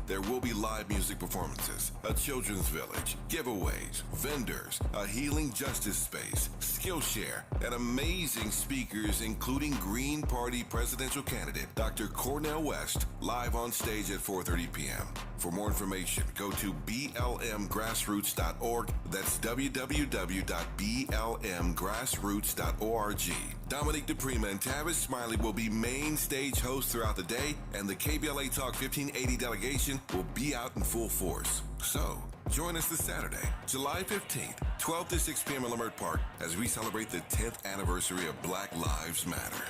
There will be live music performances, a children's village, giveaways, vendors, a healing justice space, Skillshare, and amazing speakers including Green Party presidential candidate Dr. Cornel West live on stage at 4:30 p.m. For more information, go to blmgrassroots.org. That's www.blmgrassroots.org. Dominique DePrima and Tavis Smiley will be main stage hosts throughout the day, and the KBLA Talk 1580 delegation will be out in full force. So, join us this Saturday, July 15th, 12 to 6 p.m. in Leimert Park as we celebrate the 10th anniversary of Black Lives Matter.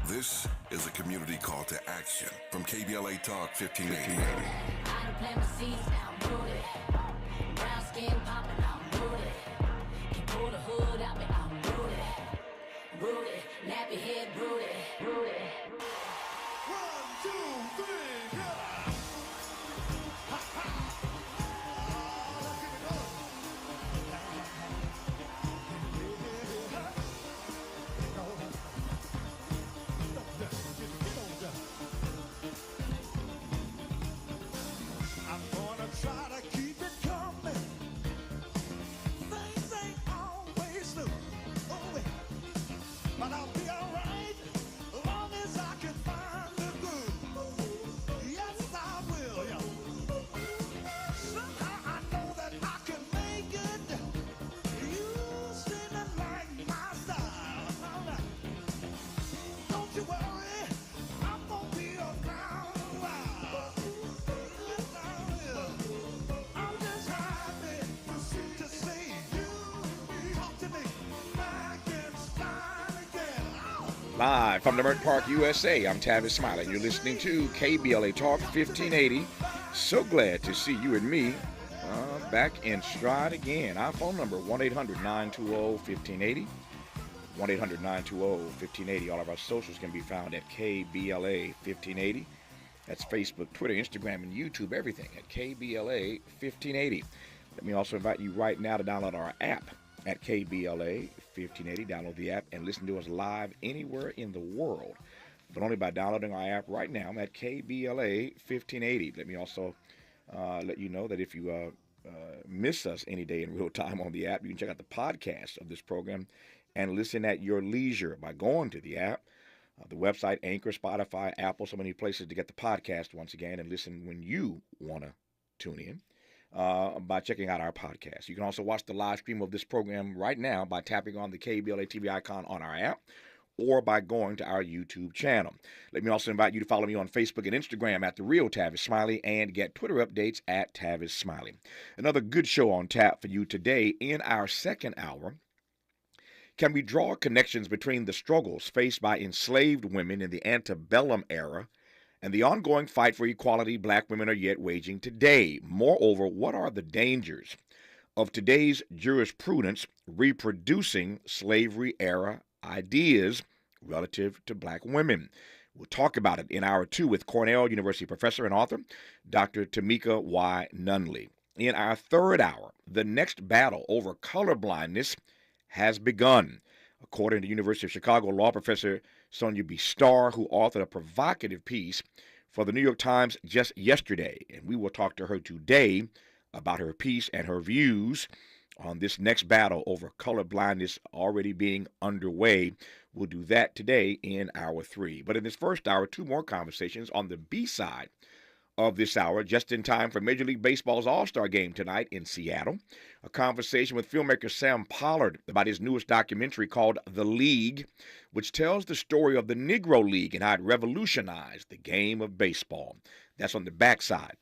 This is a community call to action from KBLA Talk 1580. I done plant my seeds, now I'm rooted. Brown skin popping, I'm rooted. Can pull the hood out me, I'm rooted. Rooted, nappy head, rooted. Rooted. 1, 2, 3, go! Ha ha! Let's get it going. I'm gonna try to keep it coming. Things ain't always smooth, oh, but I'll be alright as long as I can find the groove. Yes, I will. Somehow I know that I can make it. You seem to like my style. Don't you worry, I'm gonna be around a while. Yes, I will. I'm just happy to see you talk to me back in style again. Live from Leimert Park, USA, I'm Tavis Smiley, and you're listening to KBLA Talk 1580. So glad to see you and me back in stride again. Our phone number, 1-800-920-1580. 1-800-920-1580. All of our socials can be found at KBLA 1580. That's Facebook, Twitter, Instagram, and YouTube, everything at KBLA 1580. Let me also invite you right now to download our app at KBLA 1580. Download the app and listen to us live anywhere in the world, but only by downloading our app right now at KBLA 1580. Let me also let you know that if you miss us any day in real time on the app, you can check out the podcast of this program and listen at your leisure by going to the app, the website, Anchor, Spotify, Apple, so many places to get the podcast once again and listen when you want to tune in. By checking out our podcast. You can also watch the live stream of this program right now by tapping on the KBLA TV icon on our app or by going to our YouTube channel. Let me also invite you to follow me on Facebook and Instagram at The Real Tavis Smiley and get Twitter updates at Tavis Smiley. Another good show on tap for you today. In our second hour, can we draw connections between the struggles faced by enslaved women in the antebellum era and the ongoing fight for equality black women are yet waging today? Moreover, what are the dangers of today's jurisprudence reproducing slavery-era ideas relative to black women? We'll talk about it in hour two with Cornell University professor and author, Dr. Tamika Y. Nunley. In our third hour, the next battle over colorblindness has begun, according to University of Chicago law professor Sonia B. Starr, who authored a provocative piece for the New York Times just yesterday. And we will talk to her today about her piece and her views on this next battle over color blindness already being underway. We'll do that today in hour three. But in this first hour, two more conversations on the B side of this hour, just in time for Major League Baseball's All-Star Game tonight in Seattle. A conversation with filmmaker Sam Pollard about his newest documentary called The League, which tells the story of the Negro League and how it revolutionized the game of baseball. That's on the backside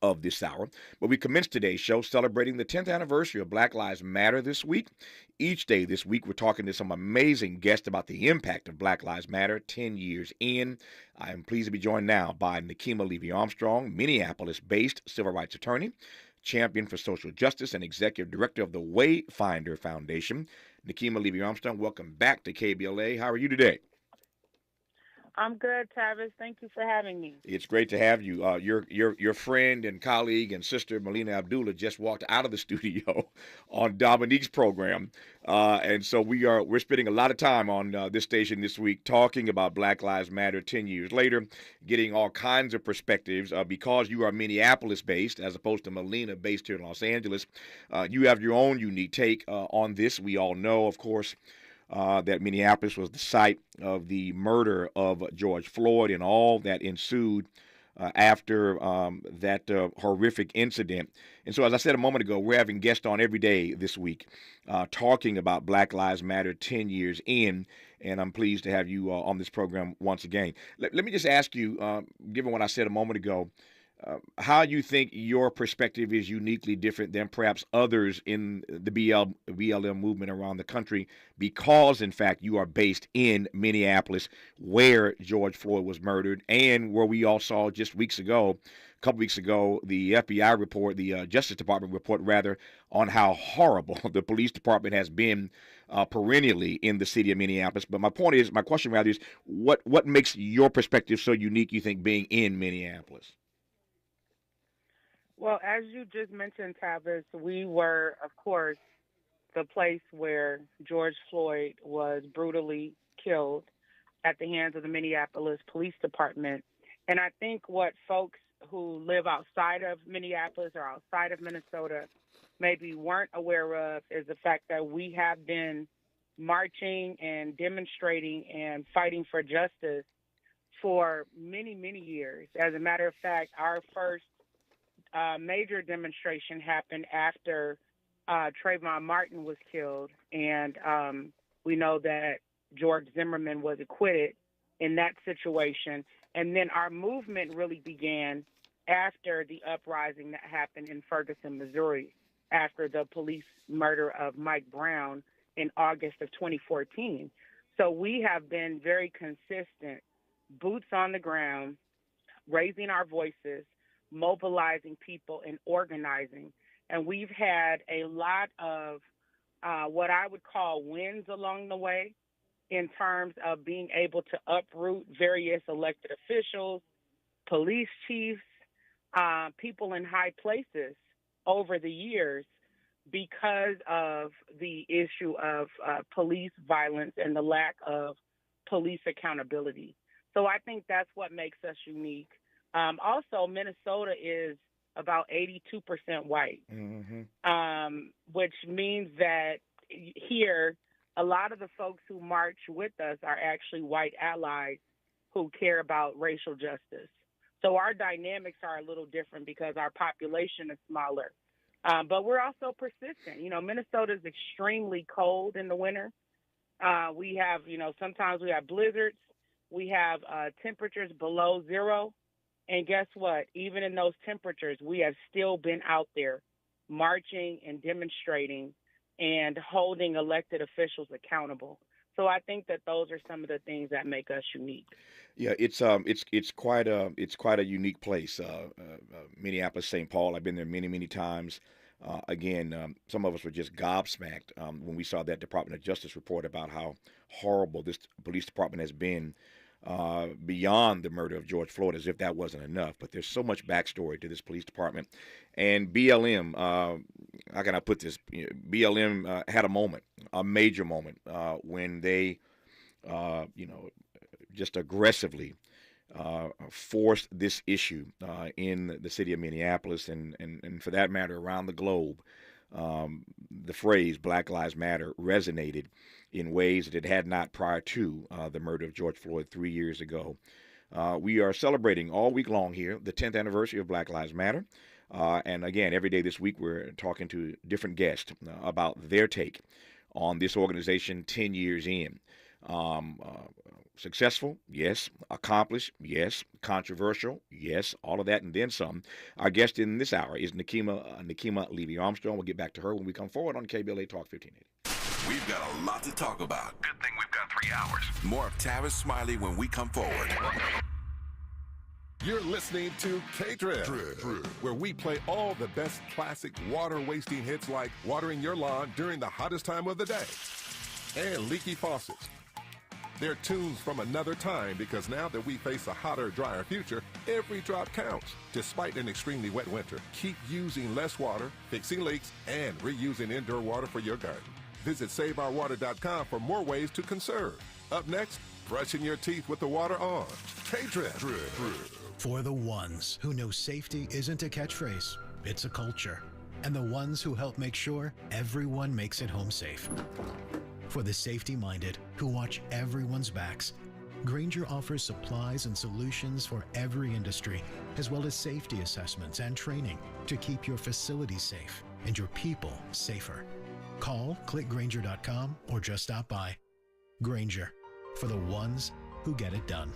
of this hour. But we commenced today's show celebrating the 10th anniversary of Black Lives Matter this week. Each day this week, we're talking to some amazing guests about the impact of Black Lives Matter 10 years in. I am pleased to be joined now by Nekima Levy Armstrong, Minneapolis-based civil rights attorney, champion for social justice, and executive director of the Wayfinder Foundation. Nekima Levy Armstrong, welcome back to KBLA. How are you today? I'm good, Tavis. Thank you for having me. It's great to have you. Your friend and colleague and sister Melina Abdullah just walked out of the studio on Dominique's program, and so we're spending a lot of time on this station this week talking about Black Lives Matter 10 years later, getting all kinds of perspectives. Because you are Minneapolis based as opposed to Melina based here in Los Angeles, you have your own unique take on this. We all know, of course, that Minneapolis was the site of the murder of George Floyd and all that ensued after that horrific incident. And so, as I said a moment ago, we're having guests on every day this week talking about Black Lives Matter 10 years in, and I'm pleased to have you on this program once again. Let me just ask you, given what I said a moment ago, how you think your perspective is uniquely different than perhaps others in the BLM movement around the country, because, in fact, you are based in Minneapolis, where George Floyd was murdered, and where we all saw just a couple weeks ago, the FBI report, the Justice Department report, rather, on how horrible the police department has been perennially in the city of Minneapolis. But my question rather is, what makes your perspective so unique, you think, being in Minneapolis? Well, as you just mentioned, Tavis, we were, of course, the place where George Floyd was brutally killed at the hands of the Minneapolis Police Department. And I think what folks who live outside of Minneapolis or outside of Minnesota maybe weren't aware of is the fact that we have been marching and demonstrating and fighting for justice for many, many years. As a matter of fact, our first major demonstration happened after Trayvon Martin was killed, and we know that George Zimmerman was acquitted in that situation. And then our movement really began after the uprising that happened in Ferguson, Missouri, after the police murder of Mike Brown in August of 2014. So we have been very consistent, boots on the ground, raising our voices, mobilizing people and organizing. And we've had a lot of what I would call wins along the way in terms of being able to uproot various elected officials, police chiefs, people in high places over the years because of the issue of police violence and the lack of police accountability. So I think that's what makes us unique. Also, Minnesota is about 82% white, which means that here, a lot of the folks who march with us are actually white allies who care about racial justice. So our dynamics are a little different because our population is smaller. But we're also persistent. You know, Minnesota is extremely cold in the winter. We have, sometimes we have blizzards. We have temperatures below zero. And guess what? Even in those temperatures, we have still been out there marching and demonstrating and holding elected officials accountable. So I think that those are some of the things that make us unique. Yeah, it's quite a unique place, Minneapolis, St. Paul. I've been there many times. Again, some of us were just gobsmacked when we saw that Department of Justice report about how horrible this police department has been beyond the murder of George Floyd, as if that wasn't enough. But there's so much backstory to this police department. And BLM, how can I put this? BLM had a moment, a major moment, when they, just aggressively forced this issue in the city of Minneapolis and for that matter around the globe. The phrase Black Lives Matter resonated in ways that it had not prior to the murder of George Floyd 3 years ago. We are celebrating all week long here the 10th anniversary of Black Lives Matter. And again, every day this week we're talking to different guests about their take on this organization 10 years in. Successful, yes. Accomplished, yes. Controversial, yes. All of that and then some. Our guest in this hour is Nekima Levy Armstrong. We'll get back to her when we come forward on KBLA Talk 1580. We've got a lot to talk about. Good thing we've got 3 hours. More of Tavis Smiley when we come forward. You're listening to K-Drip, where we play all the best classic water-wasting hits like watering your lawn during the hottest time of the day and leaky faucets. They're tunes from another time because now that we face a hotter, drier future, every drop counts. Despite an extremely wet winter, keep using less water, fixing leaks, and reusing indoor water for your garden. Visit SaveOurWater.com for more ways to conserve. Up next, brushing your teeth with the water on. K-Drip. For the ones who know safety isn't a catchphrase, it's a culture. And the ones who help make sure everyone makes it home safe. For the safety-minded who watch everyone's backs, Grainger offers supplies and solutions for every industry, as well as safety assessments and training to keep your facilities safe and your people safer. Call, click Grainger.com, or just stop by. Grainger, for the ones who get it done.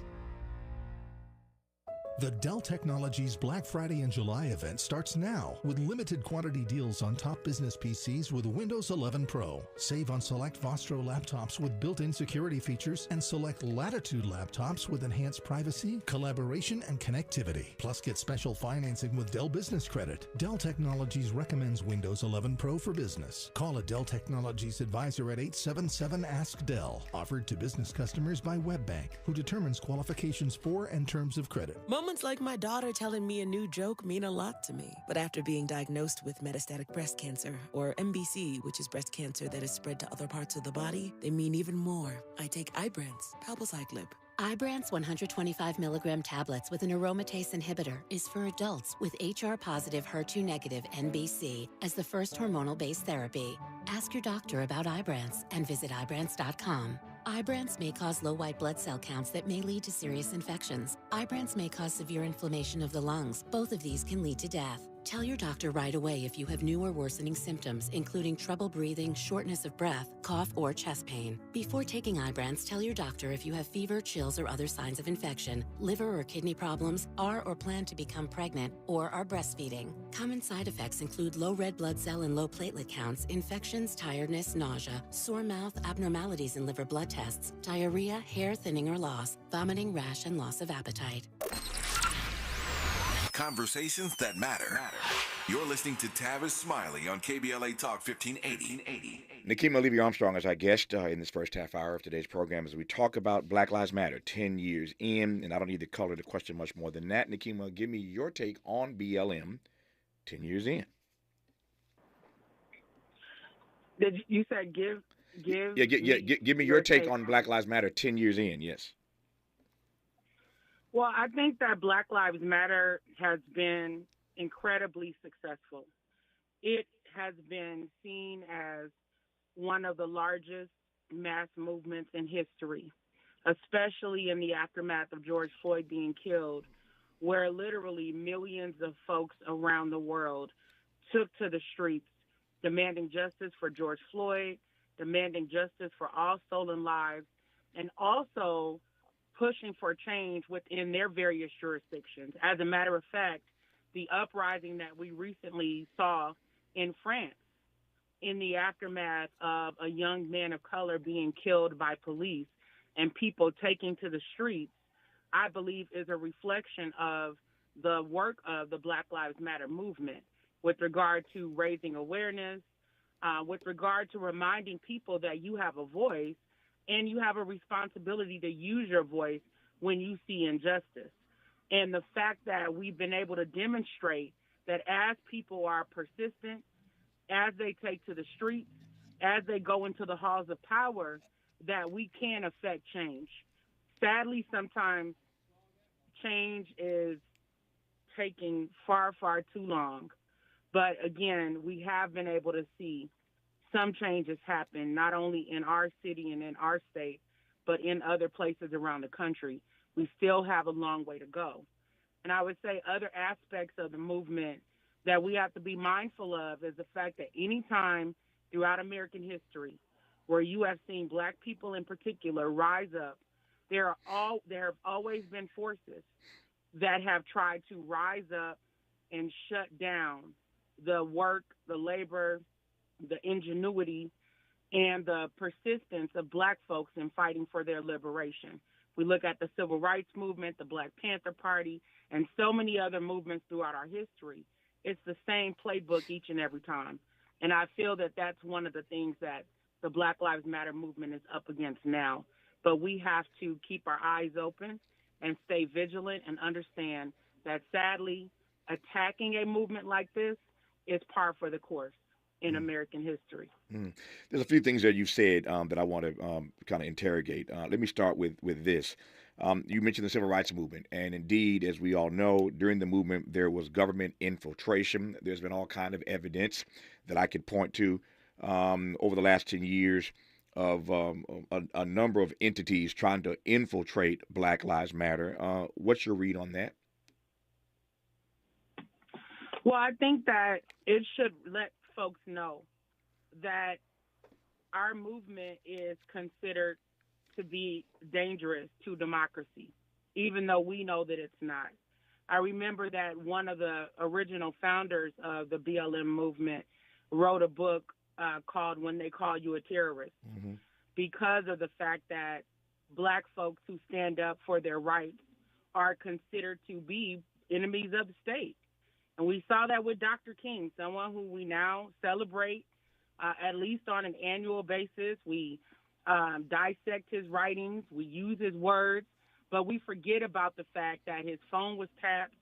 The Dell Technologies Black Friday in July event starts now with limited quantity deals on top business PCs with Windows 11 Pro. Save on select Vostro laptops with built-in security features and select Latitude laptops with enhanced privacy, collaboration, and connectivity. Plus, get special financing with Dell Business Credit. Dell Technologies recommends Windows 11 Pro for business. Call a Dell Technologies advisor at 877-ASK-DELL. Offered to business customers by WebBank, who determines qualifications for and terms of credit. Moments like my daughter telling me a new joke mean a lot to me. But after being diagnosed with metastatic breast cancer, or MBC, which is breast cancer that is spread to other parts of the body, they mean even more. I take Ibrance, palbociclib. Ibrance 125 milligram tablets with an aromatase inhibitor is for adults with HR-positive, HER2-negative NBC as the first hormonal-based therapy. Ask your doctor about Ibrance and visit Ibrance.com. Ibrance may cause low white blood cell counts that may lead to serious infections. Ibrance may cause severe inflammation of the lungs. Both of these can lead to death. Tell your doctor right away if you have new or worsening symptoms, including trouble breathing, shortness of breath, cough, or chest pain. Before taking Ibrance, tell your doctor if you have fever, chills, or other signs of infection, liver or kidney problems, are or plan to become pregnant, or are breastfeeding. Common side effects include low red blood cell and low platelet counts, infections, tiredness, nausea, sore mouth, abnormalities in liver blood tests, diarrhea, hair thinning or loss, vomiting, rash, and loss of appetite. Conversations that matter. You're listening to Tavis Smiley on KBLA Talk 1580. Nekima Levy Armstrong is our guest in this first half hour of today's program as we talk about Black Lives Matter 10 years in. And I don't need to color the question much more than that. Nekima, give me your take on BLM 10 years in. Did you said give? Give me your take on Black Lives Matter 10 years in, yes. Well, I think that Black Lives Matter has been incredibly successful. It has been seen as one of the largest mass movements in history, especially in the aftermath of George Floyd being killed, where literally millions of folks around the world took to the streets demanding justice for George Floyd, demanding justice for all stolen lives, and also pushing for change within their various jurisdictions. As a matter of fact, the uprising that we recently saw in France in the aftermath of a young man of color being killed by police and people taking to the streets, I believe is a reflection of the work of the Black Lives Matter movement with regard to raising awareness, with regard to reminding people that you have a voice and you have a responsibility to use your voice when you see injustice. And the fact that we've been able to demonstrate that as people are persistent, as they take to the streets, as they go into the halls of power, that we can affect change. Sadly, sometimes change is taking far, far too long. But again, we have been able to see some changes happen, not only in our city and in our state, but in other places around the country. We still have a long way to go. And I would say other aspects of the movement that we have to be mindful of is the fact that any time throughout American history where you have seen Black people in particular rise up, there have always been forces that have tried to rise up and shut down the work, the labor, the ingenuity, and the persistence of Black folks in fighting for their liberation. We look at the Civil Rights Movement, the Black Panther Party, and so many other movements throughout our history. It's the same playbook each and every time. And I feel that that's one of the things that the Black Lives Matter movement is up against now. But we have to keep our eyes open and stay vigilant and understand that sadly, attacking a movement like this is par for the course in American history. Mm. There's a few things that you've said that I want to kind of interrogate. Let me start with this. You mentioned the civil rights movement, and indeed, as we all know, during the movement there was government infiltration. There's been all kind of evidence that I could point to over the last 10 years of a number of entities trying to infiltrate Black Lives Matter. What's your read on that? Well, I think that it should let folks know that our movement is considered to be dangerous to democracy, even though we know that it's not. I remember that one of the original founders of the BLM movement wrote a book called When They Call You a Terrorist, because of the fact that Black folks who stand up for their rights are considered to be enemies of the state. And we saw that with Dr. King, someone who we now celebrate at least on an annual basis. We dissect his writings, we use his words, but we forget about the fact that his phone was tapped,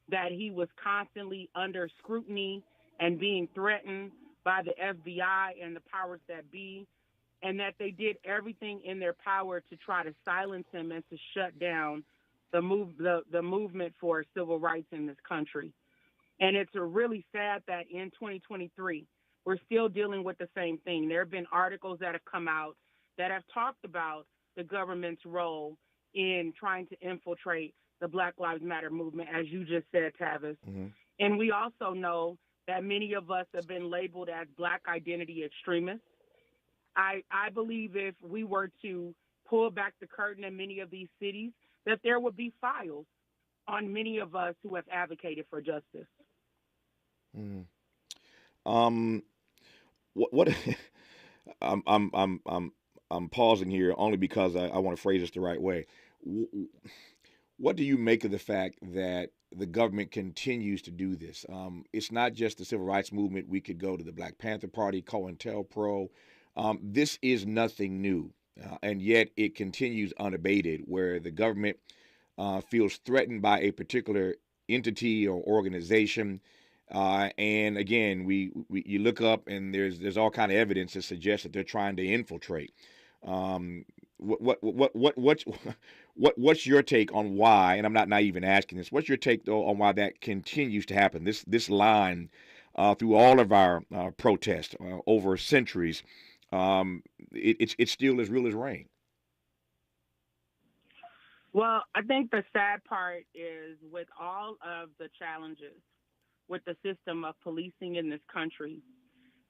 that he was constantly under scrutiny and being threatened by the FBI and the powers that be, and that they did everything in their power to try to silence him and to shut down the movement for civil rights in this country. And it's really sad that in 2023, we're still dealing with the same thing. There have been articles that have come out that have talked about the government's role in trying to infiltrate the Black Lives Matter movement, as you just said, Tavis. And we also know that many of us have been labeled as Black identity extremists. I believe if we were to pull back the curtain in many of these cities, that there would be files on many of us who have advocated for justice. What I'm pausing here only because I want to phrase this the right way. What do you make of the fact that the government continues to do this? It's not just the civil rights movement. We could go to the Black Panther Party, COINTELPRO. This is nothing new, and yet it continues unabated, where the government feels threatened by a particular entity or organization. And again, you look up and there's all kind of evidence that suggests that they're trying to infiltrate. What's your take on why? And I'm not naive in asking this. What's your take though on why that continues to happen? This line through all of our protests over centuries, it's still as real as rain. Well, I think the sad part is with all of the challenges with the system of policing in this country,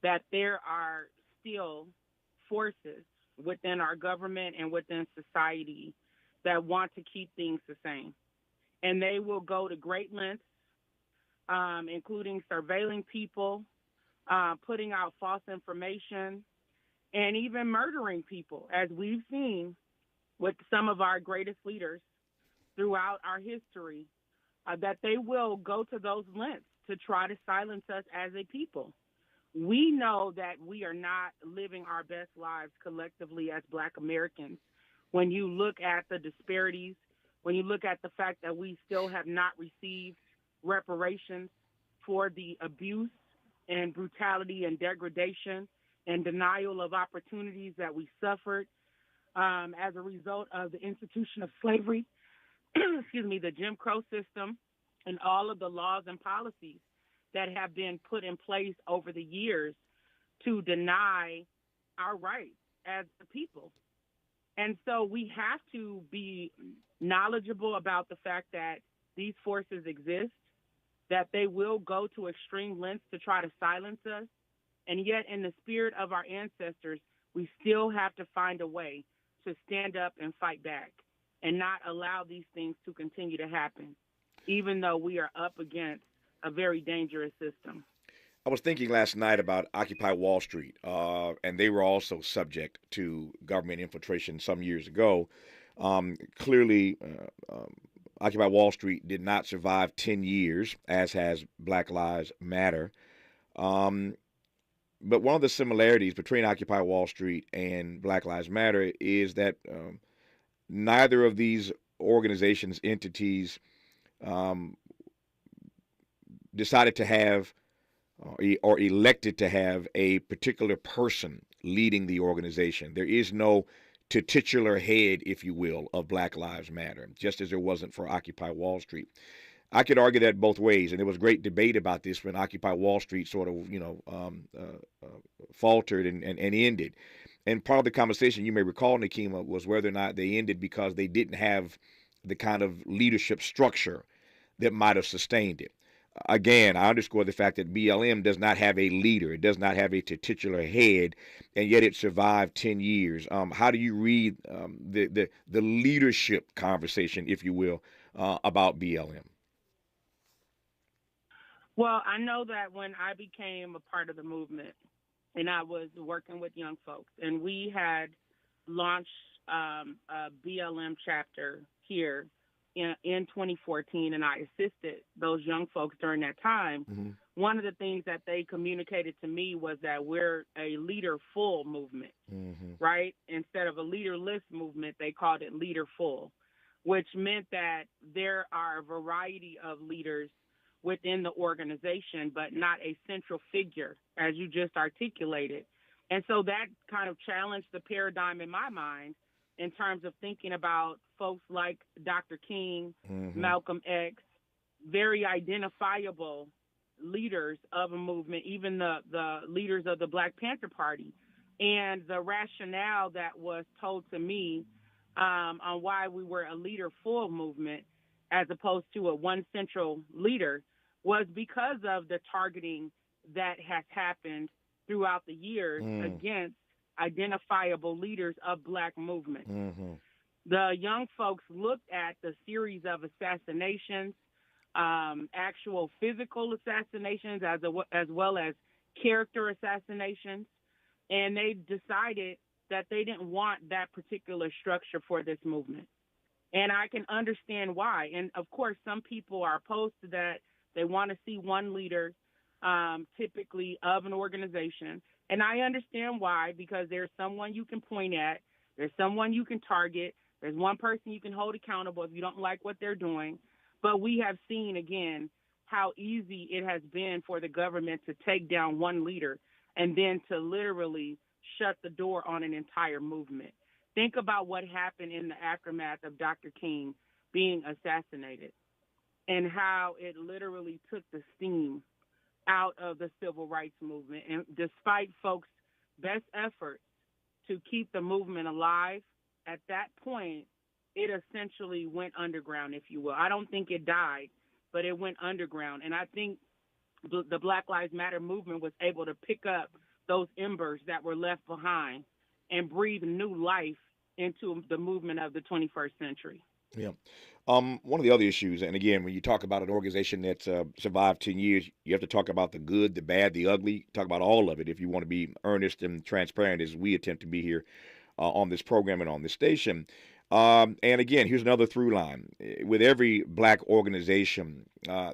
that there are still forces within our government and within society that want to keep things the same. And they will go to great lengths, including surveilling people, putting out false information, and even murdering people, as we've seen with some of our greatest leaders throughout our history, that they will go to those lengths to try to silence us as a people. We know that we are not living our best lives collectively as Black Americans. When you look at the disparities, when you look at the fact that we still have not received reparations for the abuse and brutality and degradation and denial of opportunities that we suffered as a result of the institution of slavery, the Jim Crow system, and all of the laws and policies that have been put in place over the years to deny our rights as a people. And so we have to be knowledgeable about the fact that these forces exist, that they will go to extreme lengths to try to silence us. And yet, in the spirit of our ancestors, we still have to find a way to stand up and fight back and not allow these things to continue to happen, even though we are up against a very dangerous system. I was thinking last night about Occupy Wall Street, and they were also subject to government infiltration some years ago. Clearly, Occupy Wall Street did not survive 10 years, as has Black Lives Matter. But one of the similarities between Occupy Wall Street and Black Lives Matter is that neither of these organizations, entities, um, decided to have or elected to have a particular person leading the organization. There is no titular head, if you will, of Black Lives Matter, just as there wasn't for Occupy Wall Street. I could argue that both ways, and there was great debate about this when Occupy Wall Street sort of, faltered and ended. And part of the conversation, you may recall, Nekima, was whether or not they ended because they didn't have the kind of leadership structure that might have sustained it. Again, I underscore the fact that BLM does not have a leader. It does not have a titular head, and yet it survived 10 years. How do you read the leadership conversation, if you will, about BLM? Well, I know that when I became a part of the movement and I was working with young folks, and we had launched a BLM chapter here in 2014, and I assisted those young folks during that time. Mm-hmm. One of the things that they communicated to me was that we're a leader-full movement, Mm-hmm. right? Instead of a leaderless movement, they called it leader-full, which meant that there are a variety of leaders within the organization, but not a central figure, as you just articulated. And so that kind of challenged the paradigm in my mind in terms of thinking about folks like Dr. King, Mm-hmm. Malcolm X, very identifiable leaders of a movement, even the leaders of the Black Panther Party. And the rationale that was told to me on why we were a leader-full movement as opposed to a one central leader was because of the targeting that has happened throughout the years against identifiable leaders of Black movements. Mm-hmm. The young folks looked at the series of assassinations, actual physical assassinations, as well as character assassinations, and they decided that they didn't want that particular structure for this movement. And I can understand why. And, of course, some people are opposed to that. They want to see one leader, typically of an organization. And I understand why, because there's someone you can point at. There's someone you can target. There's one person you can hold accountable if you don't like what they're doing. But we have seen, again, how easy it has been for the government to take down one leader and then to literally shut the door on an entire movement. Think about what happened in the aftermath of Dr. King being assassinated and how it literally took the steam out of the civil rights movement. And despite folks' best efforts to keep the movement alive, at that point, it essentially went underground, if you will. I don't think it died, but it went underground. And I think the Black Lives Matter movement was able to pick up those embers that were left behind and breathe new life into the movement of the 21st century. Yeah. One of the other issues, and again, when you talk about an organization that's survived 10 years, you have to talk about the good, the bad, the ugly, talk about all of it if you want to be earnest and transparent as we attempt to be here on this program and on this station. And again, here's another through line. With every Black organization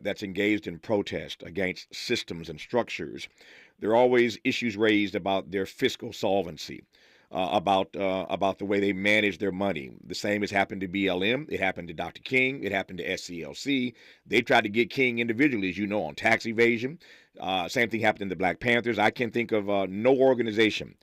that's engaged in protest against systems and structures, there are always issues raised about their fiscal solvency. About the way they manage their money. The same has happened to BLM. It happened to Dr. King. It happened to SCLC. They tried to get King individually, as you know, on tax evasion. Same thing happened to the Black Panthers. I can think of no organization,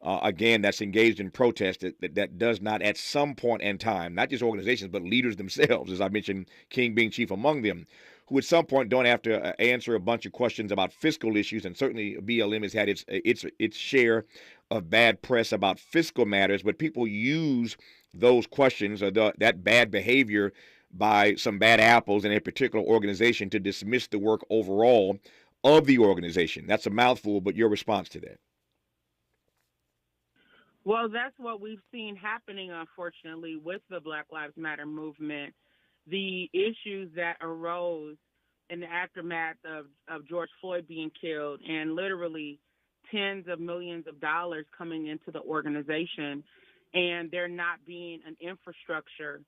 again, that's engaged in protest that does not at some point in time, not just organizations, but leaders themselves, as I mentioned, King being chief among them, who at some point don't have to answer a bunch of questions about fiscal issues. And certainly BLM has had its share of bad press about fiscal matters, but people use those questions or that bad behavior by some bad apples in a particular organization to dismiss the work overall of the organization. That's a mouthful, but your response to that? Well, that's what we've seen happening, unfortunately, with the Black Lives Matter movement. The issues that arose in the aftermath of George Floyd being killed and literally tens of millions of dollars coming into the organization, and there not being an infrastructure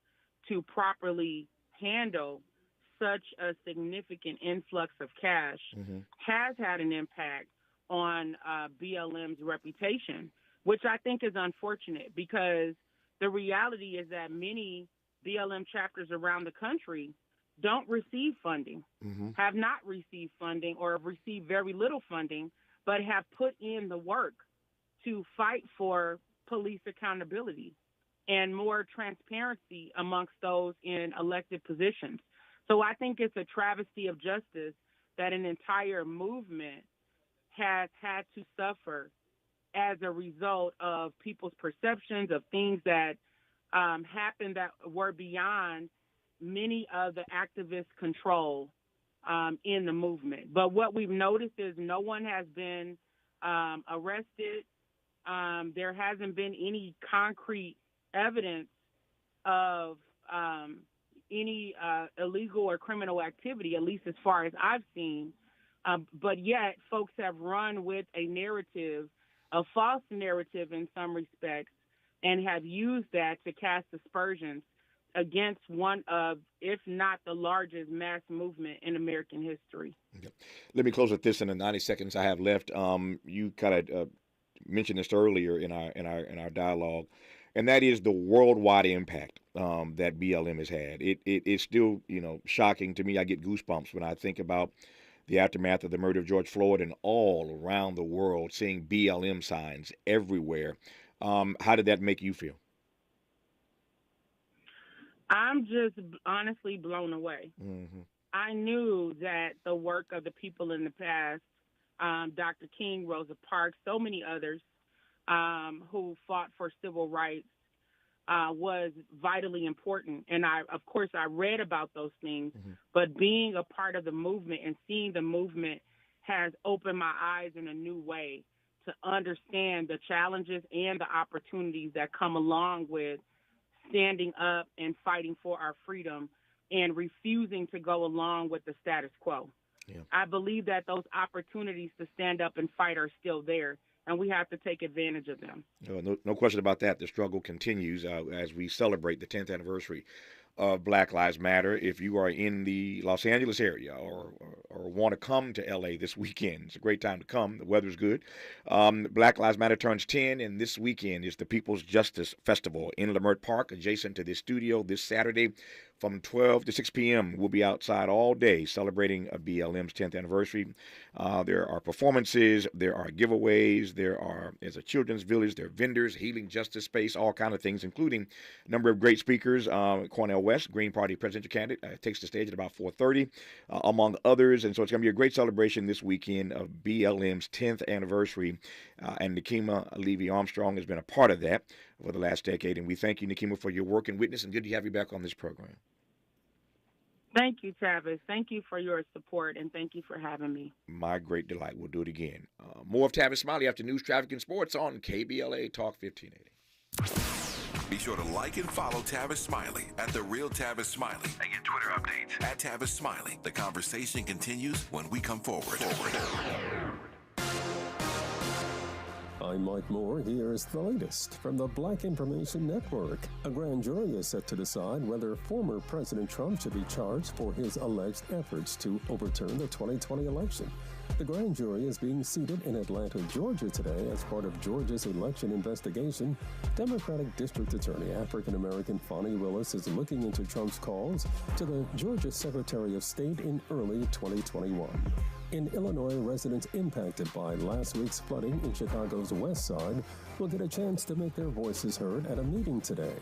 to properly handle such a significant influx of cash has had an impact on BLM's reputation, which I think is unfortunate because the reality is that many BLM chapters around the country don't receive funding, have not received funding, or have received very little funding, but have put in the work to fight for police accountability and more transparency amongst those in elected positions. So I think it's a travesty of justice that an entire movement has had to suffer as a result of people's perceptions of things that happened that were beyond many of the activists' control in the movement. But what we've noticed is no one has been arrested. There hasn't been any concrete evidence of any illegal or criminal activity, at least as far as I've seen. But yet folks have run with a narrative, a false narrative in some respects, and have used that to cast aspersions against one of, if not the largest mass movement in American history. Okay. Let me close with this in the 90 seconds I have left. You kind of mentioned this earlier in our dialogue, and that is the worldwide impact that BLM has had. It's still, shocking to me. I get goosebumps when I think about the aftermath of the murder of George Floyd, and all around the world seeing BLM signs everywhere. How did that make you feel? I'm just honestly blown away. I knew that the work of the people in the past, Dr. King, Rosa Parks, so many others who fought for civil rights, was vitally important. And of course, I read about those things, but being a part of the movement and seeing the movement has opened my eyes in a new way to understand the challenges and the opportunities that come along with standing up and fighting for our freedom and refusing to go along with the status quo. Yeah. I believe that those opportunities to stand up and fight are still there, and we have to take advantage of them. No question about that. The struggle continues as we celebrate the 10th anniversary of Black Lives Matter. If you are in the Los Angeles area or want to come to LA this weekend, it's a great time to come. The weather's good. Black Lives Matter turns 10, and this weekend is the People's Justice Festival in Leimert Park, adjacent to this studio, this Saturday from 12 to 6 p.m. We'll be outside all day celebrating BLM's 10th anniversary. There are performances, there are giveaways, there's a children's village, there are vendors, healing justice space, all kind of things, including a number of great speakers. Cornel West, Green Party presidential candidate, takes the stage at about 4:30, among others. And so it's going to be a great celebration this weekend of BLM's 10th anniversary. And Nekima Levy Armstrong has been a part of that for the last decade. And we thank you, Nekima, for your work and witness, and good to have you back on this program. Thank you, Tavis. Thank you for your support, and thank you for having me. My great delight. We'll do it again. More of Tavis Smiley after news, traffic, and sports on KBLA Talk 1580. Be sure to like and follow Tavis Smiley at The Real Tavis Smiley and get Twitter updates at Tavis Smiley. The conversation continues when we come forward. I'm Mike Moore. Here's the latest from the Black Information Network. A grand jury is set to decide whether former President Trump should be charged for his alleged efforts to overturn the 2020 election. The grand jury is being seated in Atlanta, Georgia today as part of Georgia's election investigation. Democratic District Attorney African-American Fonnie Willis is looking into Trump's calls to the Georgia Secretary of State in early 2021. In Illinois, residents impacted by last week's flooding in Chicago's West Side will get a chance to make their voices heard at a meeting today.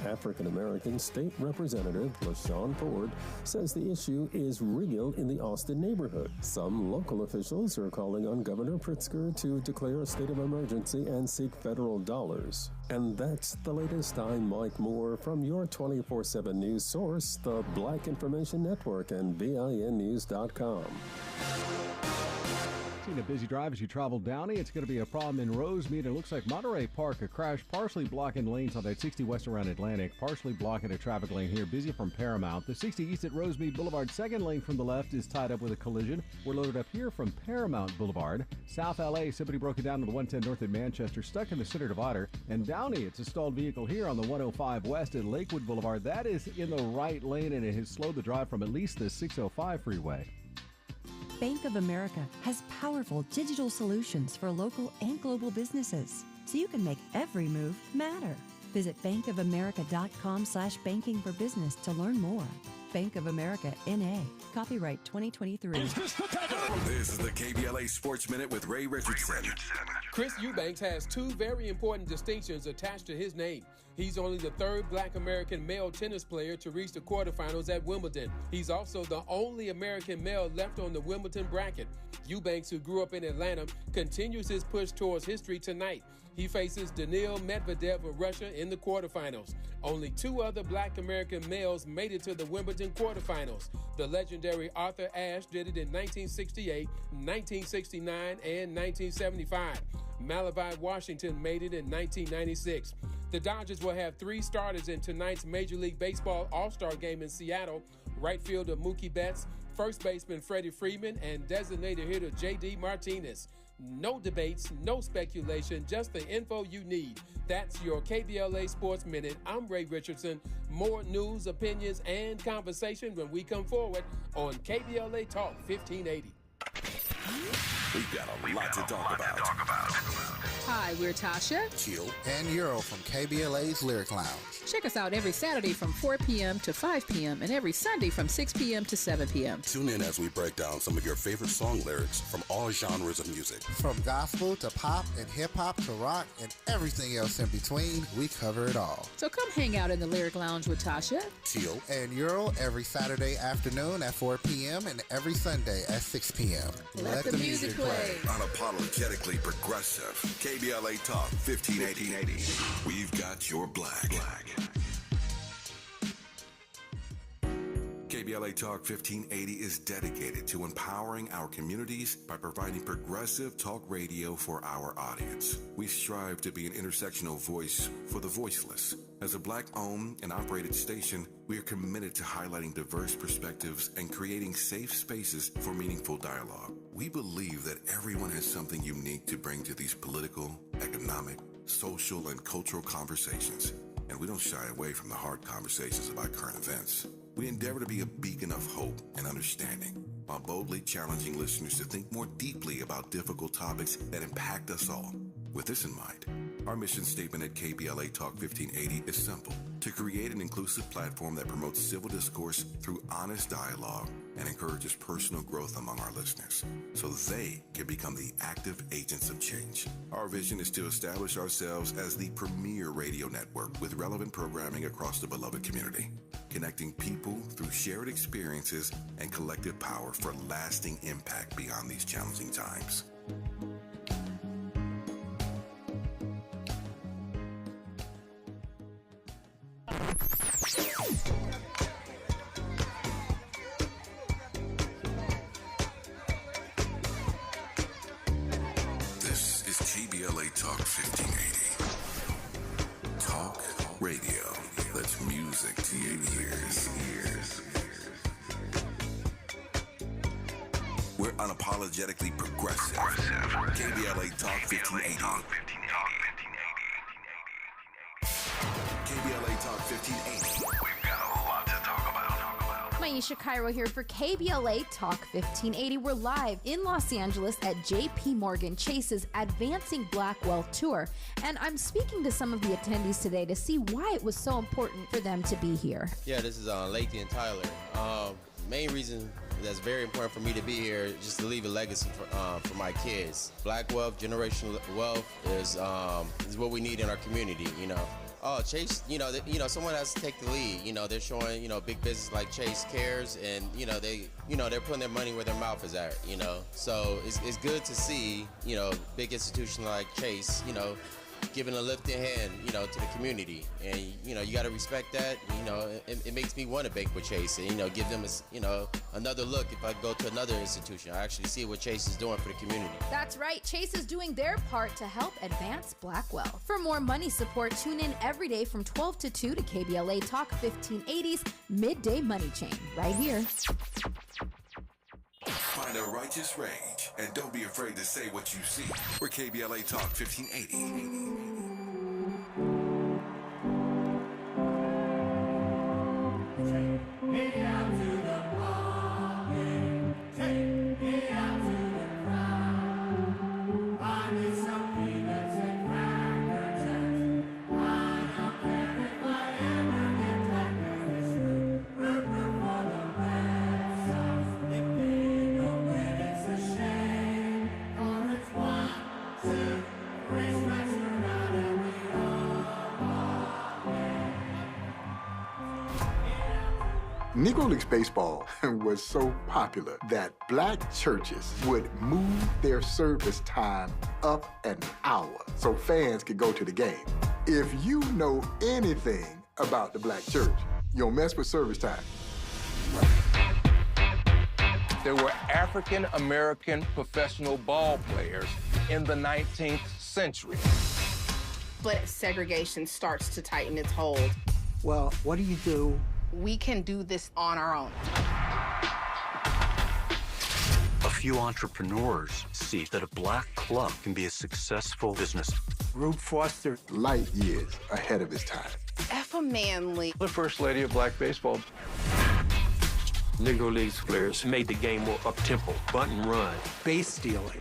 African-American State Representative LaShawn Ford says the issue is real in the Austin neighborhood. Some local officials are calling on Governor Pritzker to declare a state of emergency and seek federal dollars. And that's the latest. I'm Mike Moore from your 24/7 news source, the Black Information Network and BINnews.com. A busy drive as you travel Downey. It's going to be a problem in Rosemead. It looks like Monterey Park, a crash partially blocking lanes on that 60 west around Atlantic, partially blocking a traffic lane here. Busy from Paramount. The 60 east at Rosemead Boulevard, second lane from the left is tied up with a collision. We're loaded up here from Paramount Boulevard. South LA, somebody broke it down to the 110 north at Manchester, stuck in the center divider. And Downey, it's a stalled vehicle here on the 105 west at Lakewood Boulevard. That is in the right lane, and it has slowed the drive from at least the 605 freeway. Bank of America has powerful digital solutions for local and global businesses, so you can make every move matter. Visit bankofamerica.com/banking for business to learn more. Bank of America, N.A. Copyright 2023. This is the KBLA Sports Minute with Ray Richardson. Chris Eubanks has two very important distinctions attached to his name. He's only the third Black American male tennis player to reach the quarterfinals at Wimbledon. He's also the only American male left on the Wimbledon bracket. Eubanks, who grew up in Atlanta, continues his push towards history tonight. He faces Daniil Medvedev of Russia in the quarterfinals. Only two other Black American males made it to the Wimbledon quarterfinals. The legendary Arthur Ashe did it in 1968, 1969, and 1975. Malachi Washington made it in 1996. The Dodgers will have three starters in tonight's Major League Baseball All-Star game in Seattle. Right fielder Mookie Betts, first baseman Freddie Freeman, and designated hitter J.D. Martinez. No debates, no speculation, just the info you need. That's your KBLA Sports Minute. I'm Ray Richardson. More news, opinions, and conversation when we come forward on KBLA Talk 1580. We've got a lot to talk about. Hi, we're Tasha, Chill, and Euro from KBLA's Lyric Lounge. Check us out every Saturday from 4 p.m. to 5 p.m. and every Sunday from 6 p.m. to 7 p.m. Tune in as we break down some of your favorite song lyrics from all genres of music. From gospel to pop and hip-hop to rock and everything else in between, we cover it all. So come hang out in the Lyric Lounge with Tasha, Teal, and Euro every Saturday afternoon at 4 p.m. and every Sunday at 6 p.m. Let the music play. Unapologetically progressive. KBLA Talk 1580. We've got your black. KBLA Talk 1580 is dedicated to empowering our communities by providing progressive talk radio for our audience. We strive to be an intersectional voice for the voiceless. As a Black-owned and operated station, we are committed to highlighting diverse perspectives and creating safe spaces for meaningful dialogue. We believe that everyone has something unique to bring to these political, economic, social, and cultural conversations, and we don't shy away from the hard conversations about current events. We endeavor to be a beacon of hope and understanding while boldly challenging listeners to think more deeply about difficult topics that impact us all. With this in mind, our mission statement at KBLA Talk 1580 is simple: to create an inclusive platform that promotes civil discourse through honest dialogue and encourages personal growth among our listeners so they can become the active agents of change. Our vision is to establish ourselves as the premier radio network with relevant programming across the beloved community, connecting people through shared experiences and collective power for lasting impact beyond these challenging times. This is KBLA Talk 1580. Talk radio. That's music to your ears. We're unapologetically progressive. KBLA Talk 1580. KBLA Talk 1580. We've got a lot to talk about. Maisha Cairo here for KBLA Talk 1580. We're live in Los Angeles at JP Morgan Chase's Advancing Black Wealth Tour. And I'm speaking to some of the attendees today to see why it was so important for them to be here. Yeah, this is Lathan and Tyler. Main reason that's very important for me to be here is just to leave a legacy for my kids. Black wealth, generational wealth is what we need in our community, you know. Oh, Chase, someone has to take the lead. They're showing, big business like Chase cares, and they're putting their money where their mouth is at. So it's good to see, big institution like Chase, giving a lifting hand, to the community, and you got to respect that. It makes me want to bank with Chase, and give them another look. If I go to another institution, I actually see what Chase is doing for the community. That's right, Chase is doing their part to help advance Black wealth. For more money support, tune in every day from 12 to 2 to KBLA Talk 1580's Midday Money Chain, right here. Find a righteous rage and don't be afraid to say what you see. We're KBLA Talk 1580. Take me out to the party. Take me out. Negro League Baseball was so popular that black churches would move their service time up an hour so fans could go to the game. If you know anything about the black church, you don't mess with service time. There were African American professional ball players in the 19th century. But segregation starts to tighten its hold. Well, what do you do? We can do this on our own. A few entrepreneurs see that a black club can be a successful business. Rube Foster, light years ahead of his time. Effa Manley. The first lady of black baseball. Negro League players made the game more up-tempo, bunt and run. Base stealing.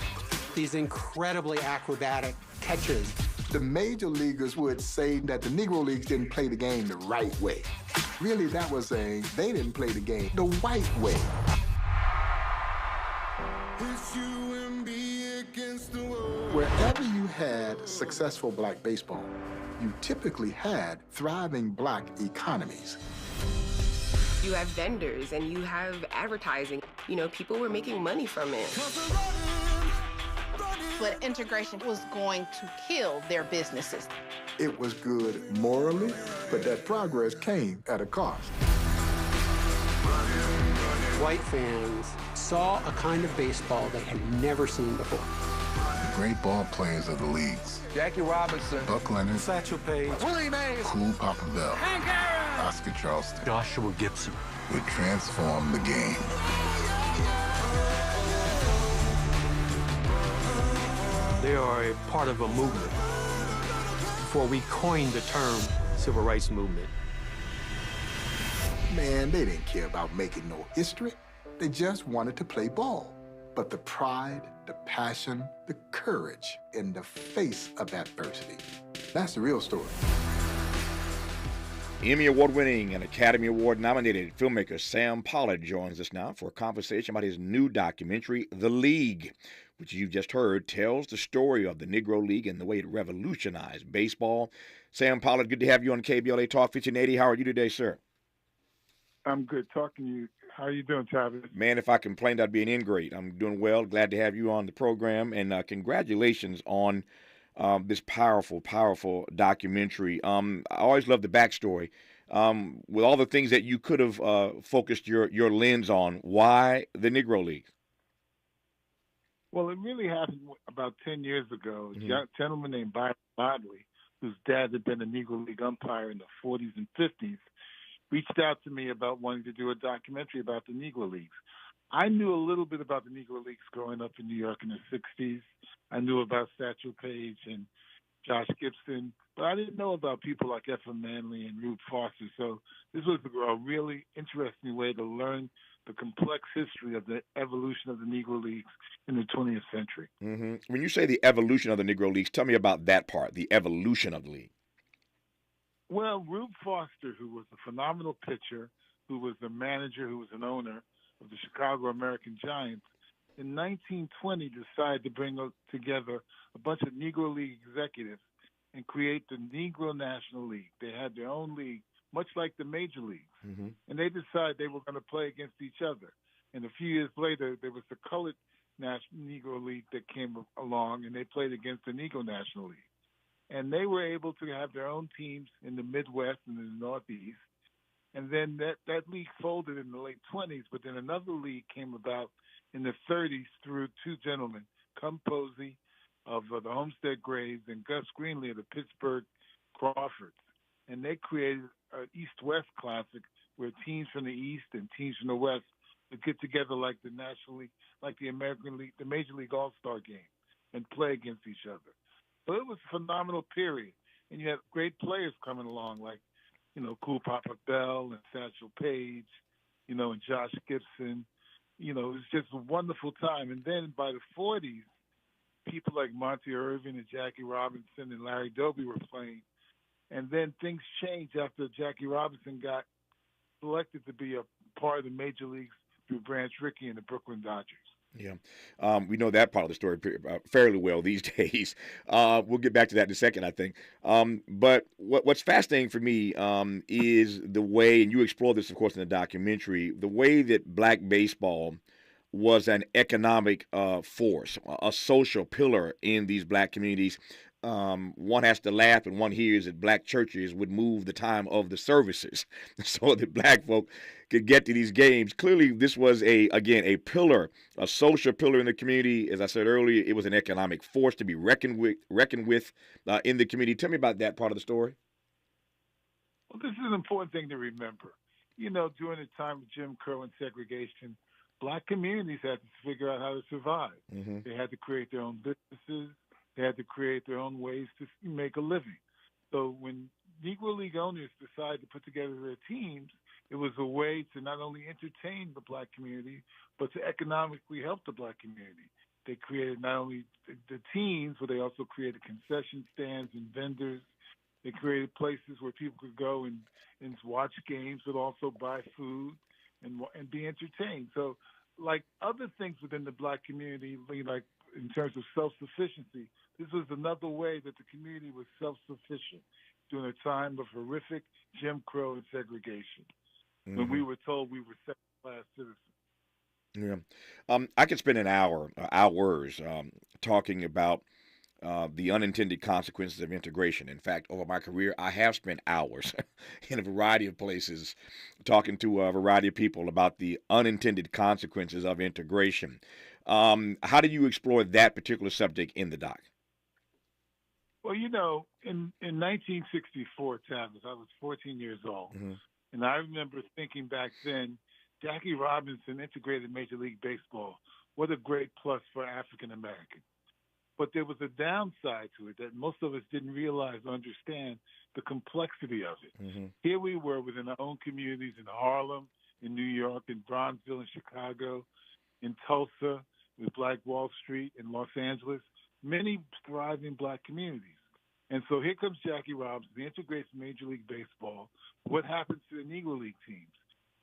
These incredibly acrobatic catches. The major leaguers would say that the Negro Leagues didn't play the game the right way. Really, that was saying they didn't play the game the white way. Wherever you had successful black baseball, you typically had thriving black economies. You have vendors and you have advertising. You know, people were making money from it. But integration was going to kill their businesses. It was good morally, but that progress came at a cost. White fans saw a kind of baseball they had never seen before. The great ball players of the leagues. Jackie Robinson. Buck Leonard. Satchel Paige. Willie Mays. Cool Papa Bell. Hank Aaron. Oscar Charleston. Joshua Gibson. Would transform the game. They are a part of a movement. Before we coined the term civil rights movement. Man, they didn't care about making no history. They just wanted to play ball. But the pride, the passion, the courage in the face of adversity, that's the real story. Emmy Award-winning and Academy Award-nominated filmmaker Sam Pollard joins us now for a conversation about his new documentary, The League, which you've just heard tells the story of the Negro League and the way it revolutionized baseball. Sam Pollard, good to have you on KBLA Talk 1580. How are you today, sir? I'm good talking to you. How are you doing, Tavis? Man, if I complained, I'd be an ingrate. I'm doing well. Glad to have you on the program, and congratulations on this powerful, powerful documentary. I always love the backstory. With all the things that you could have focused your lens on, why the Negro League? Well, it really happened about 10 years ago. A gentleman named Byron Bodley, whose dad had been a Negro League umpire in the 40s and 50s, reached out to me about wanting to do a documentary about the Negro Leagues. I knew a little bit about the Negro Leagues growing up in New York in the 60s. I knew about Satchel Paige and Josh Gibson, but I didn't know about people like Effa Manley and Rube Foster. So this was a really interesting way to learn the complex history of the evolution of the Negro Leagues in the 20th century. Mm-hmm. When you say the evolution of the Negro Leagues, tell me about that part, the evolution of the league. Well, Rube Foster, who was a phenomenal pitcher, who was the manager, who was an owner of the Chicago American Giants, in 1920 decided to bring together a bunch of Negro League executives and create the Negro National League. They had their own league, much like the major leagues. Mm-hmm. And they decided they were going to play against each other. And a few years later, there was the Colored Negro League that came along, and they played against the Negro National League. And they were able to have their own teams in the Midwest and in the Northeast. And then that league folded in the late 20s, but then another league came about in the 30s through two gentlemen, Cum Posey of the Homestead Grays and Gus Greenlee of the Pittsburgh Crawfords. And they created an East-West classic where teams from the East and teams from the West would get together like the National League, like the American League, the Major League All-Star game, and play against each other. So it was a phenomenal period. And you had great players coming along like, Cool Papa Bell and Satchel Paige, and Josh Gibson. It was just a wonderful time. And then by the 40s, people like Monty Irvin and Jackie Robinson and Larry Doby were playing. And then things changed after Jackie Robinson got selected to be a part of the major leagues through Branch Rickey and the Brooklyn Dodgers. Yeah, we know that part of the story fairly well these days. We'll get back to that in a second, I think. But what's fascinating for me is the way, and you explore this, of course, in the documentary, the way that black baseball was an economic force, a social pillar in these black communities. One has to laugh and one hears that black churches would move the time of the services so that black folk could get to these games. Clearly, this was a pillar, a social pillar in the community. As I said earlier, it was an economic force to be reckoned with in the community. Tell me about that part of the story. Well, this is an important thing to remember. You know, during the time of Jim Crow and segregation, black communities had to figure out how to survive. Mm-hmm. They had to create their own businesses. They had to create their own ways to make a living. So when Negro League owners decided to put together their teams, it was a way to not only entertain the black community, but to economically help the black community. They created not only the teams, but they also created concession stands and vendors. They created places where people could go and watch games, but also buy food and be entertained. So like other things within the black community, like in terms of self-sufficiency, this was another way that the community was self-sufficient during a time of horrific Jim Crow and segregation, when we were told we were second-class citizens. Yeah. I could spend hours talking about the unintended consequences of integration. In fact, over my career, I have spent hours in a variety of places talking to a variety of people about the unintended consequences of integration. How do you explore that particular subject in the doc? Well, you know, in 1964, Tavis, I was 14 years old. Mm-hmm. And I remember thinking back then, Jackie Robinson integrated Major League Baseball. What a great plus for African Americans. But there was a downside to it that most of us didn't realize or understand the complexity of it. Mm-hmm. Here we were within our own communities in Harlem, in New York, in Bronzeville, in Chicago, in Tulsa, with Black Wall Street, in Los Angeles, many thriving black communities. And so here comes Jackie Robinson, the integrates Major League Baseball. What happens to the Negro League teams?